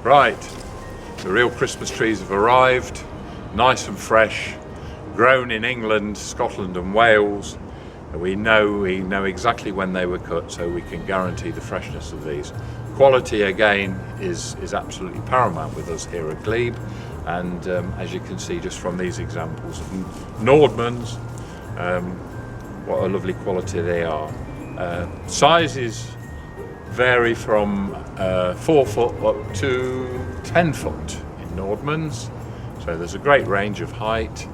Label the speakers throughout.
Speaker 1: Right, the real Christmas trees have arrived, nice and fresh, grown in England, Scotland and Wales. We know exactly when they were cut, so we can guarantee the freshness of these. Quality again is absolutely paramount with us here at Glebe, and as you can see just from these examples of Nordmanns, what a lovely quality they are. Sizes vary from 4 foot up to 10 foot in Nordmanns, so there's a great range of height.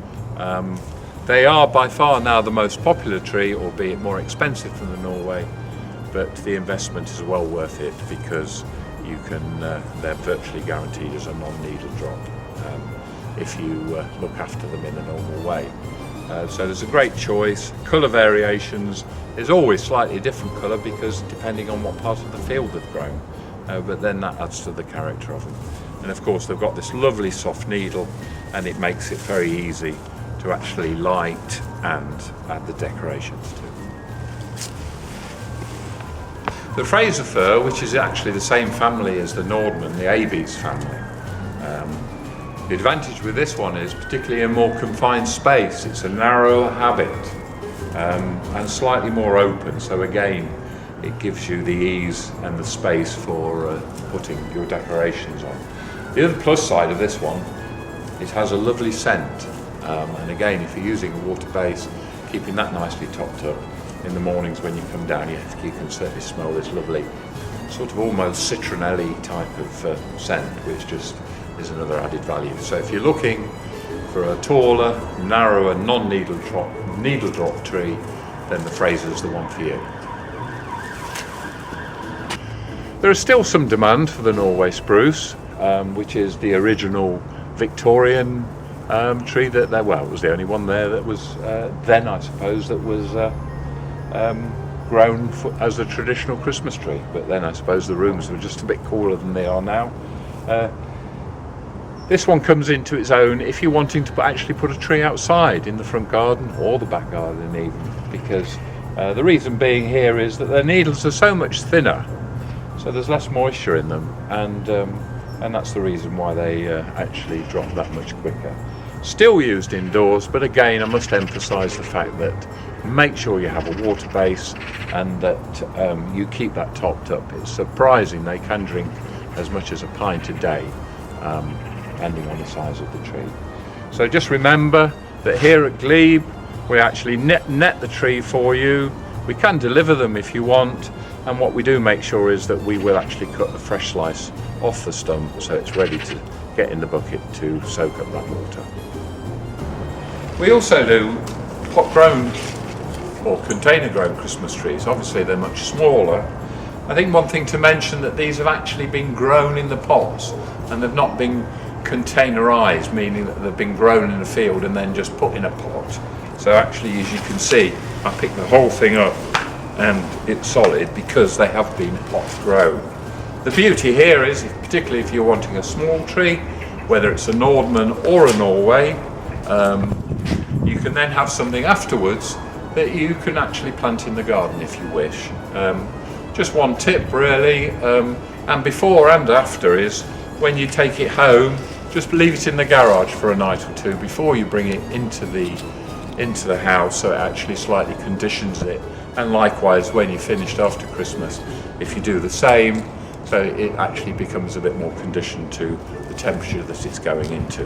Speaker 1: They are by far now the most popular tree, albeit more expensive than the Norway, but the investment is well worth it because you can they're virtually guaranteed as a non-needle drop if you look after them in a normal way. So there's a great choice. Colour variations is always slightly different colour because depending on what part of the field they've grown, but then that adds to the character of them. And of course they've got this lovely soft needle, and it makes it very easy to actually light and add the decorations to. The Fraser fir, which is actually the same family as the Nordmann, the Abies family. The advantage with this one is particularly a more confined space. It's a narrower habit and slightly more open, so again it gives you the ease and the space for putting your decorations on. The other plus side of this one, it has a lovely scent, and again if you're using a water base, keeping that nicely topped up in the mornings when you come down, you can certainly smell this lovely sort of almost citronelli type of scent, which just is another added value. So if you're looking for a taller, narrower, non-needle drop tree, then the Fraser's the one for you. There is still some demand for the Norway spruce, which is the original Victorian tree that it was the only one there that was then, I suppose, that was grown as a traditional Christmas tree. But then I suppose the rooms were just a bit cooler than they are now. This one comes into its own if you're wanting to actually put a tree outside in the front garden or the back garden even, because the reason being here is that their needles are so much thinner, so there's less moisture in them, and that's the reason why they actually drop that much quicker. Still used indoors, but again I must emphasise the fact that make sure you have a water base and that you keep that topped up. It's surprising they can drink as much as a pint a day, depending on the size of the tree. So just remember that here at Glebe we actually net the tree for you. We can deliver them if you want, and what we do make sure is that we will actually cut a fresh slice off the stump so it's ready to get in the bucket to soak up that water. We also do pot grown or container grown Christmas trees. Obviously they're much smaller. I think one thing to mention that these have actually been grown in the pots and they've not been containerized, meaning that they've been grown in a field and then just put in a pot. So actually, as you can see, I picked the whole thing up and it's solid because they have been pot grown. The beauty here is, particularly if you're wanting a small tree, whether it's a Nordmann or a Norway, you can then have something afterwards that you can actually plant in the garden if you wish. Just one tip really, and before and after, is when you take it home, just leave it in the garage for a night or two before you bring it into the house, so it actually slightly conditions it. And likewise when you're finished after Christmas, if you do the same, so it actually becomes a bit more conditioned to the temperature that it's going into.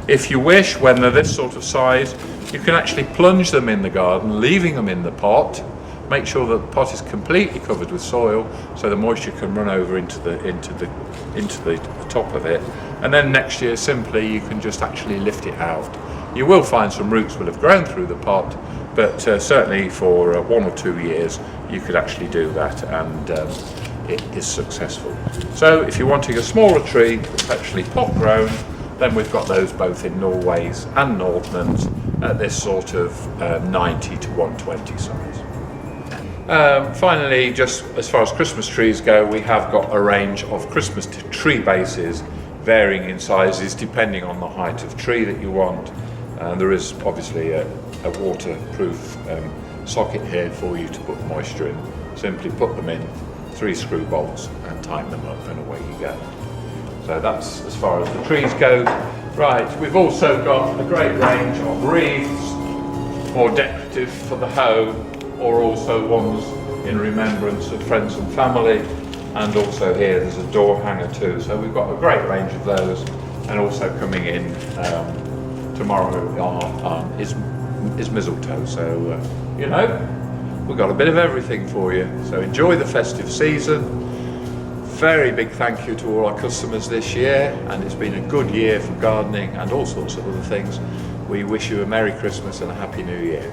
Speaker 1: If you wish, when they're this sort of size, you can actually plunge them in the garden, leaving them in the pot. Make sure that the pot is completely covered with soil so the moisture can run over into the top of it, and then next year simply you can just actually lift it out. You will find some roots will have grown through the pot, but certainly for 1 or 2 years you could actually do that, and it is successful. So if you're wanting a smaller tree that's actually pot grown, then we've got those both in Norways and Nordmanns at this sort of 90 to 120 size. Finally, just as far as Christmas trees go, we have got a range of Christmas tree bases varying in sizes depending on the height of tree that you want. There is obviously a waterproof socket here for you to put moisture in. Simply put them in 3 screw bolts and tighten them up and away you go. So that's as far as the trees go. Right, we've also got a great range of wreaths, more decorative for the home, or also ones in remembrance of friends and family. And also here there's a door hanger too. So we've got a great range of those. And also coming in tomorrow is mistletoe. So, you know, we've got a bit of everything for you. So enjoy the festive season. Very big thank you to all our customers this year, and it's been a good year for gardening and all sorts of other things. We wish you a Merry Christmas and a Happy New Year.